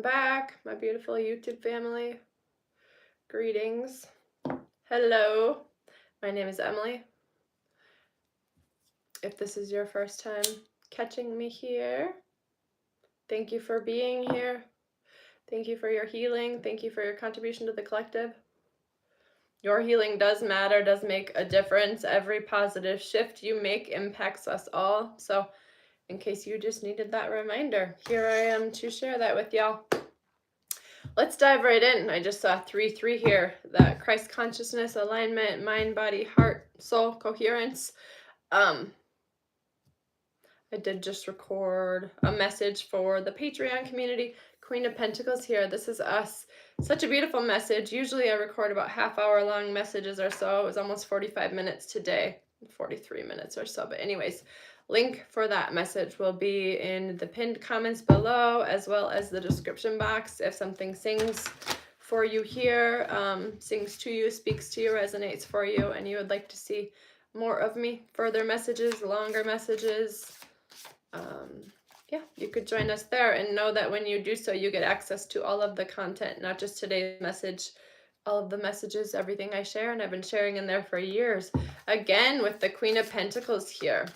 Back, my beautiful YouTube family. Greetings. Hello. My name is Emily. If this is your first time catching me here, thank you for being here. Thank you for your healing. Thank you for your contribution to the collective. Your healing does matter, does make a difference. Every positive shift you make impacts us all. So, in case you just needed that reminder, here I am to share that with y'all. Let's dive right in. I just saw 3-3 here. That Christ consciousness, alignment, mind, body, heart, soul, coherence. I did just record a message for the Patreon community. Queen of Pentacles here. This is us. Such a beautiful message. Usually I record about half-hour long messages or so. It was almost 45 minutes today. 43 minutes or so. But anyways, link for that message will be in the pinned comments below, as well as the description box. If something sings for you here, sings to you, speaks to you, resonates for you, and you would like to see more of me, further messages, longer messages, yeah, you could join us there, and know that when you do so, you get access to all of the content, not just today's message, all of the messages, everything I share, and I've been sharing in there for years. Again, with the Queen of Pentacles here.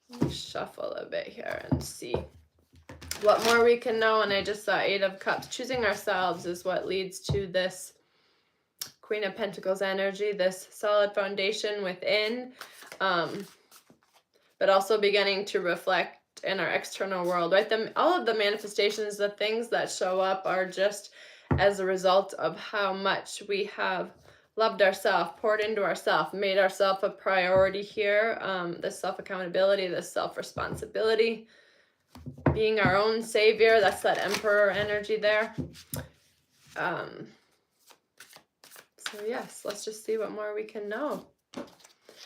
Let me shuffle a bit here and see what more we can know. And I just saw 8 of Cups. Choosing ourselves is what leads to this Queen of Pentacles energy, this solid foundation within, but also beginning to reflect in our external world, right? All of the manifestations, the things that show up are just as a result of how much we have loved ourselves, poured into ourselves, made ourselves a priority here. This self-accountability, this self-responsibility, being our own savior. That's that Emperor energy there. So yes, let's just see what more we can know.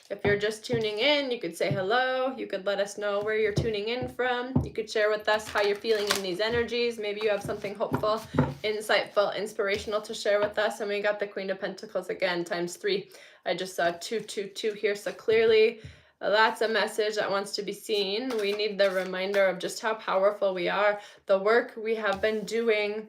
If you're just tuning in, you could say hello. You could let us know where you're tuning in from. You could share with us how you're feeling in these energies. Maybe you have something hopeful, insightful, inspirational to share with us. And we got the Queen of Pentacles again, times 3. I just saw 222 here. So clearly, that's a message that wants to be seen. We need the reminder of just how powerful we are. The work we have been doing.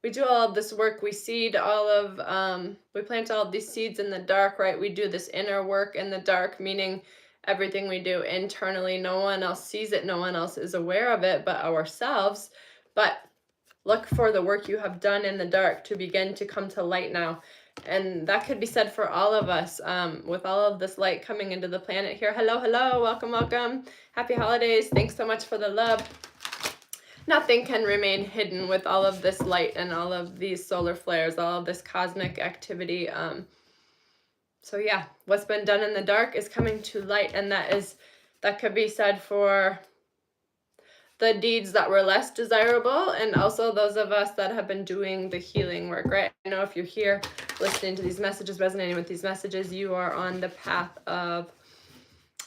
We do all of this work, we seed all of, we plant all of these seeds in the dark, right? We do this inner work in the dark, meaning everything we do internally, no one else sees it, no one else is aware of it but ourselves. But look for the work you have done in the dark to begin to come to light now. And that could be said for all of us, with all of this light coming into the planet here. Hello, hello, welcome, welcome. Happy holidays. Thanks so much for the love. Nothing can remain hidden with all of this light and all of these solar flares, all of this cosmic activity. So yeah, what's been done in the dark is coming to light, and that could be said for the deeds that were less desirable, and also those of us that have been doing the healing work, right? I know if you're here listening to these messages, resonating with these messages, you are on the path of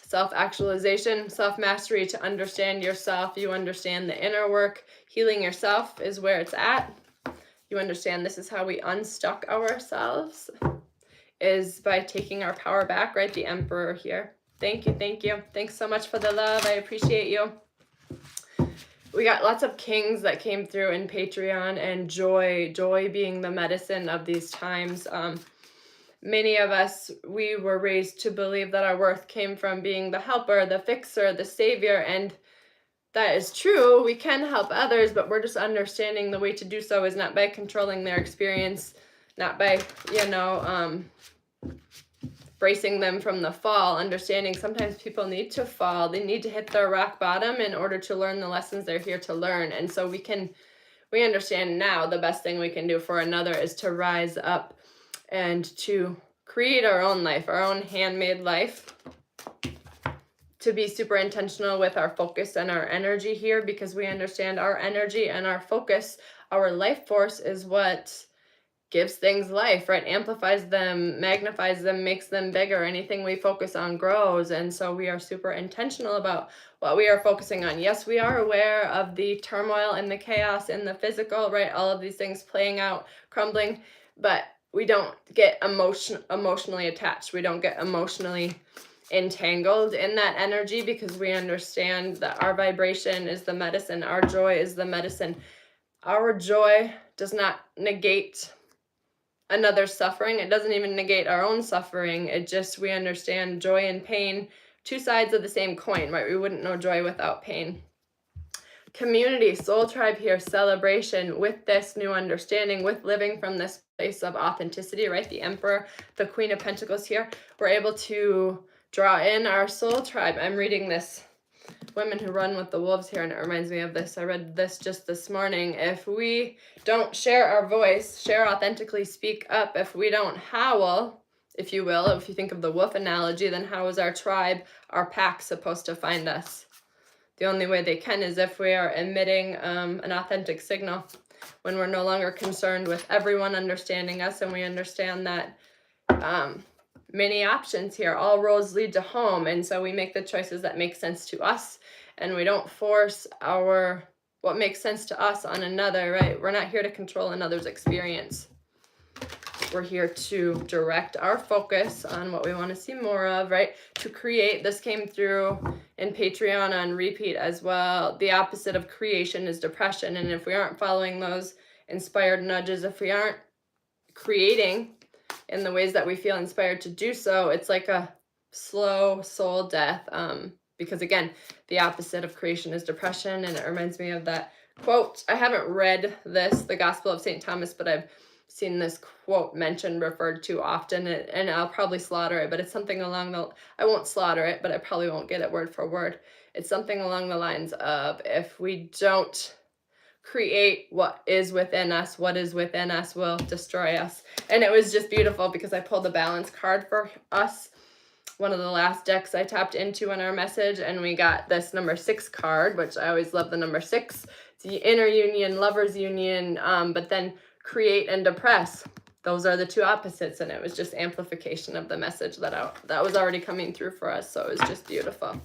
self-actualization, self-mastery, to understand yourself. You understand the inner work. Healing yourself is where it's at. You understand this is how we unstuck ourselves, is by taking our power back, right? The Emperor here. Thank you, thank you. Thanks so much for the love. I appreciate you. We got lots of kings that came through in Patreon, and joy being the medicine of these times. Many of us, we were raised to believe that our worth came from being the helper, the fixer, the savior, and that is true. We can help others, but we're just understanding the way to do so is not by controlling their experience, not by, bracing them from the fall, understanding sometimes people need to fall. They need to hit their rock bottom in order to learn the lessons they're here to learn. And so we understand now the best thing we can do for another is to rise up and to create our own life, our own handmade life, to be super intentional with our focus and our energy here, because we understand our energy and our focus, our life force, is what gives things life, right? Amplifies them, magnifies them, makes them bigger. Anything we focus on grows. And so we are super intentional about what we are focusing on. Yes, we are aware of the turmoil and the chaos and the physical, right? All of these things playing out, crumbling, but we don't get emotionally attached. We don't get emotionally entangled in that energy, because we understand that our vibration is the medicine. Our joy is the medicine. Our joy does not negate another suffering. It doesn't even negate our own suffering. It just, we understand joy and pain, two sides of the same coin, right? We wouldn't know joy without pain. Community, soul tribe here, celebration with this new understanding, with living from this place of authenticity, right? The Emperor, the Queen of Pentacles here. We're able to draw in our soul tribe. I'm reading this Women Who Run with the Wolves here, and it reminds me of this. I read this just this morning. If we don't share our voice, share authentically, speak up, if we don't howl, if you will, if you think of the wolf analogy, then how is our tribe, our pack, supposed to find us? The only way they can is if we are emitting an authentic signal, when we're no longer concerned with everyone understanding us, and we understand that many options here, all roads lead to home, and so we make the choices that make sense to us, and we don't force what makes sense to us on another, right? We're not here to control another's experience. We're here to direct our focus on what we want to see more of, right? To create. This came through in Patreon on repeat as well. The opposite of creation is depression, and if we aren't following those inspired nudges, if we aren't creating in the ways that we feel inspired to do so, it's like a slow soul death, because again, the opposite of creation is depression. And it reminds me of that quote. I haven't read this, the Gospel of St. Thomas, but I've seen this quote mentioned, referred to often, and I'll probably slaughter it, but it's something along the, I won't slaughter it, but I probably won't get it word for word. It's something along the lines of, if we don't create what is within us, what is within us will destroy us. And it was just beautiful because I pulled the balance card for us, one of the last decks I tapped into in our message, and we got this number 6 card, which I always love the number 6. It's the inner union, lover's union, but then create and depress. Those are the two opposites, and it was just amplification of the message that was already coming through for us. So it was just beautiful.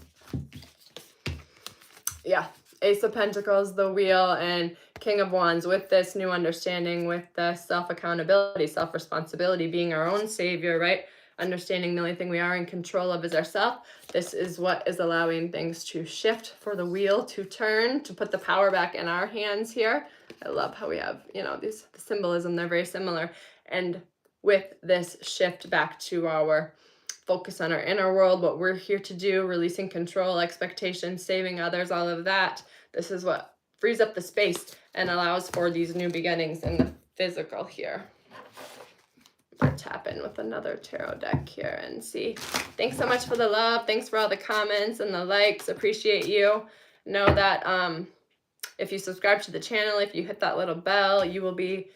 Yeah. Ace of Pentacles, the Wheel, and King of Wands, with this new understanding, with the self-accountability, self-responsibility, being our own savior, right? Understanding the only thing we are in control of is ourselves. This is what is allowing things to shift, for the wheel to turn, to put the power back in our hands here. I love how we have, the symbolism, they're very similar. And with this shift back to our focus on our inner world, what we're here to do, releasing control, expectations, saving others, all of that. This is what frees up the space and allows for these new beginnings in the physical here. I'll tap in with another tarot deck here and see. Thanks so much for the love. Thanks for all the comments and the likes. Appreciate you. Know that if you subscribe to the channel, if you hit that little bell, you will be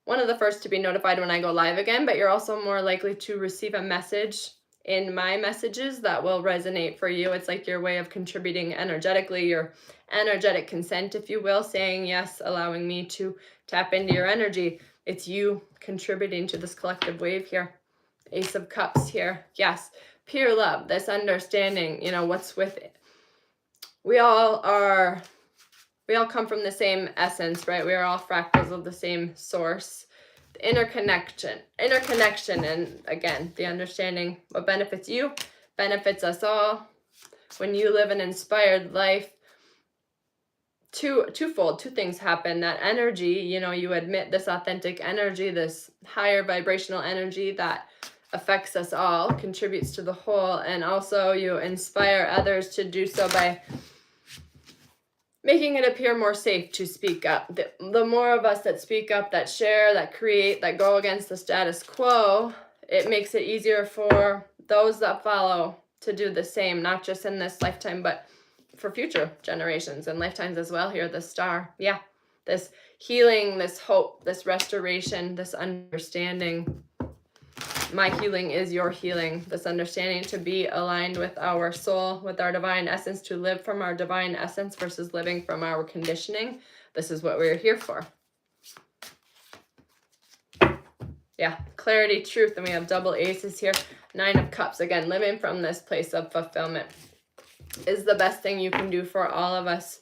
one of the first to be notified when I go live again, but you're also more likely to receive a message in my messages that will resonate for you. It's like your way of contributing energetically, your energetic consent, if you will, saying yes, allowing me to tap into your energy. It's you contributing to this collective wave here. Ace of Cups here. Yes, pure love, this understanding, what's with it. We all come from the same essence, right? We are all fractals of the same source. The interconnection, and again, the understanding what benefits you benefits us all. When you live an inspired life, twofold, two things happen. That energy, you admit this authentic energy, this higher vibrational energy that affects us all, contributes to the whole, and also you inspire others to do so by making it appear more safe to speak up. The more of us that speak up, that share, that create, that go against the status quo, it makes it easier for those that follow to do the same, not just in this lifetime, but for future generations and lifetimes as well here, the star. Yeah, this healing, this hope, this restoration, this understanding. My healing is your healing. This understanding to be aligned with our soul, with our divine essence, to live from our divine essence versus living from our conditioning. This is what we're here for. Yeah, clarity, truth, and we have double aces here. 9 of Cups. Again, living from this place of fulfillment is the best thing you can do for all of us.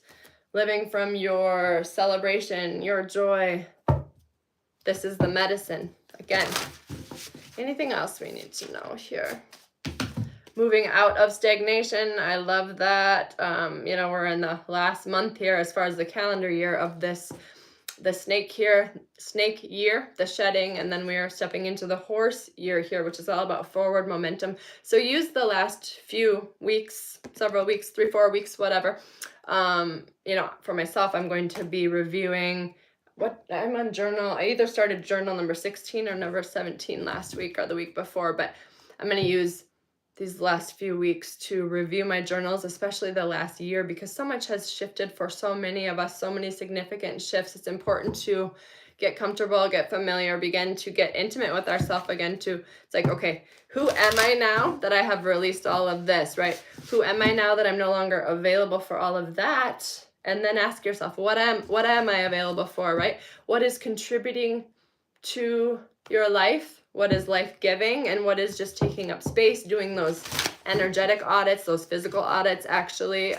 Living from your celebration, your joy. This is the medicine. Again, anything else we need to know here? Moving out of stagnation. I love that. We're in the last month here as far as the calendar year of this the snake year, the shedding, and then we are stepping into the horse year here, which is all about forward momentum. So use the last few weeks, several weeks, 3-4 weeks, whatever. You know, for myself, I'm going to be reviewing what I'm on journal. I either started journal number 16 or number 17 last week or the week before, but I'm going to use these last few weeks to review my journals, especially the last year, because so much has shifted for so many of us, so many significant shifts. It's important to get comfortable, get familiar, begin to get intimate with ourselves again. It's like, okay, who am I now that I have released all of this, right? Who am I now that I'm no longer available for all of that? And then ask yourself, what am I available for, right? What is contributing to your life? What is life-giving, and what is just taking up space? Doing those energetic audits, those physical audits, actually,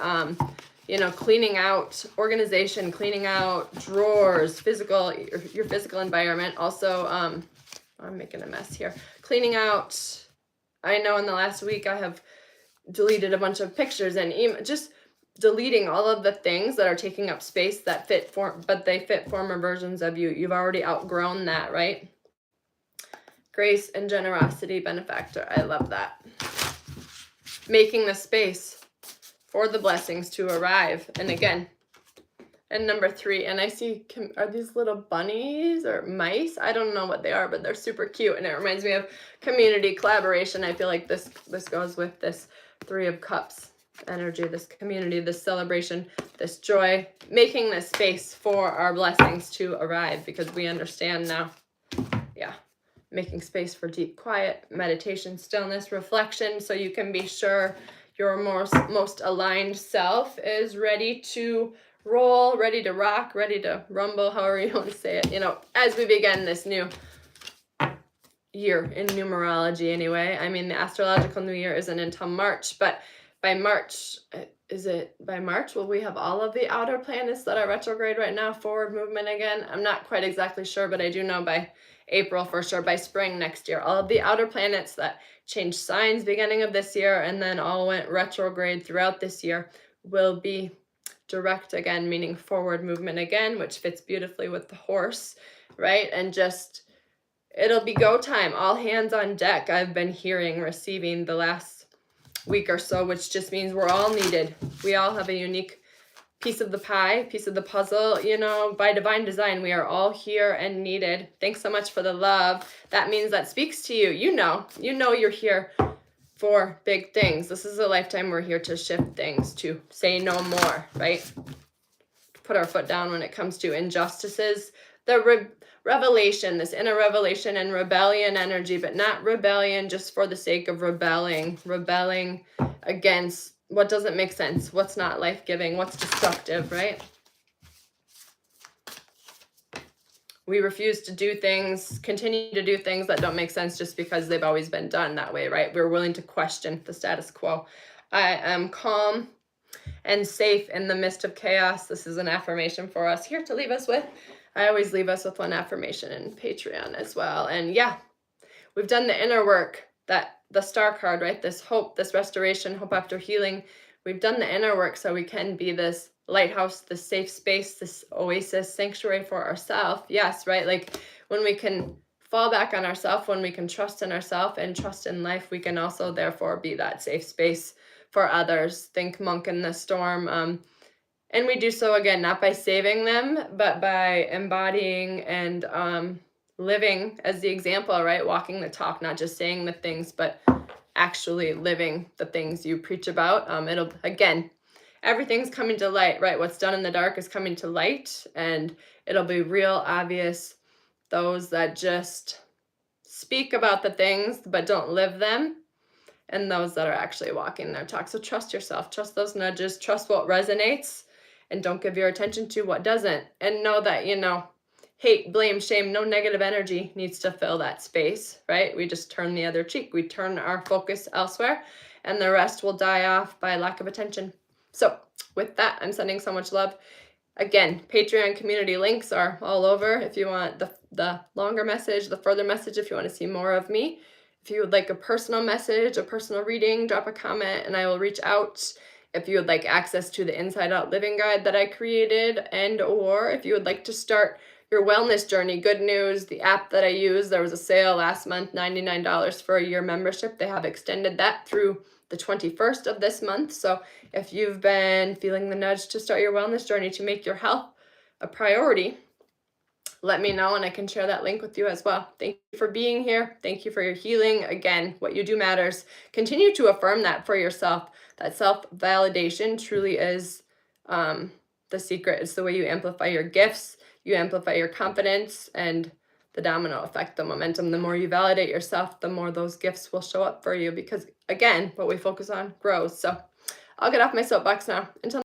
you know, cleaning out organization, cleaning out drawers, your physical environment. Also, I'm making a mess here. Cleaning out, I know in the last week I have deleted a bunch of pictures and just deleting all of the things that are taking up space that but they fit former versions of you. You've already outgrown that, right? Grace and generosity, benefactor. I love that. Making the space for the blessings to arrive. And again, and number 3, and I see, are these little bunnies or mice? I don't know what they are, but they're super cute. And it reminds me of community collaboration. I feel like this goes with this 3 of Cups energy, this community, this celebration, this joy, making this space for our blessings to arrive, because we understand now. Yeah. Making space for deep quiet, meditation, stillness, reflection, so you can be sure your most aligned self is ready to roll, ready to rock, ready to rumble, however you want to say it, you know, as we begin this new year in numerology anyway. I mean, the astrological new year isn't until March, but by March, will we have all of the outer planets that are retrograde right now, forward movement again? I'm not quite exactly sure, but I do know by April for sure, by spring next year, all of the outer planets that changed signs beginning of this year and then all went retrograde throughout this year will be direct again, meaning forward movement again, which fits beautifully with the horse, right? And just, it'll be go time, all hands on deck. I've been receiving the last week or so, which just means we're all needed. We all have a unique piece of the pie, piece of the puzzle, you know, by divine design, we are all here and needed. Thanks so much for the love. That means that speaks to you. You know you're here for big things. This is a lifetime we're here to shift things, to say no more, right? Put our foot down when it comes to injustices. The revelation, this inner revelation and rebellion energy, but not rebellion just for the sake of rebelling against what doesn't make sense, what's not life-giving, what's destructive, right? We refuse to continue to do things that don't make sense just because they've always been done that way, right? We're willing to question the status quo. I am calm and safe in the midst of chaos. This is an affirmation for us here to leave us with. I always leave us with one affirmation in Patreon as well. And yeah, we've done the inner work, that the star card, right? This hope, this restoration, hope after healing. We've done the inner work so we can be this lighthouse, this safe space, this oasis, sanctuary for ourselves. Yes, right? Like when we can fall back on ourselves, when we can trust in ourselves and trust in life, we can also therefore be that safe space for others. Think monk in the storm. And we do so again, not by saving them, but by embodying and living as the example, right? Walking the talk, not just saying the things, but actually living the things you preach about. It'll, again, everything's coming to light, right? What's done in the dark is coming to light, and it'll be real obvious those that just speak about the things but don't live them, and those that are actually walking their talk. So trust yourself, trust those nudges, trust what resonates, and don't give your attention to what doesn't. And know that, hate, blame, shame, no negative energy needs to fill that space, right? We just turn the other cheek. We turn our focus elsewhere, and the rest will die off by lack of attention. So with that, I'm sending so much love. Again, Patreon community links are all over. If you want the longer message, the further message, if you want to see more of me, if you would like a personal message, a personal reading, drop a comment and I will reach out. If you would like access to the Inside Out Living Guide that I created, and or if you would like to start your wellness journey, good news, the app that I use, there was a sale last month, $99 for a year membership. They have extended that through the 21st of this month. So if you've been feeling the nudge to start your wellness journey to make your health a priority, let me know and I can share that link with you as well. Thank you for being here. Thank you for your healing. Again, what you do matters. Continue to affirm that for yourself. That self-validation truly is the secret. It's the way you amplify your gifts, you amplify your confidence, and the domino effect, the momentum. The more you validate yourself, the more those gifts will show up for you because, again, what we focus on grows. So I'll get off my soapbox now. Until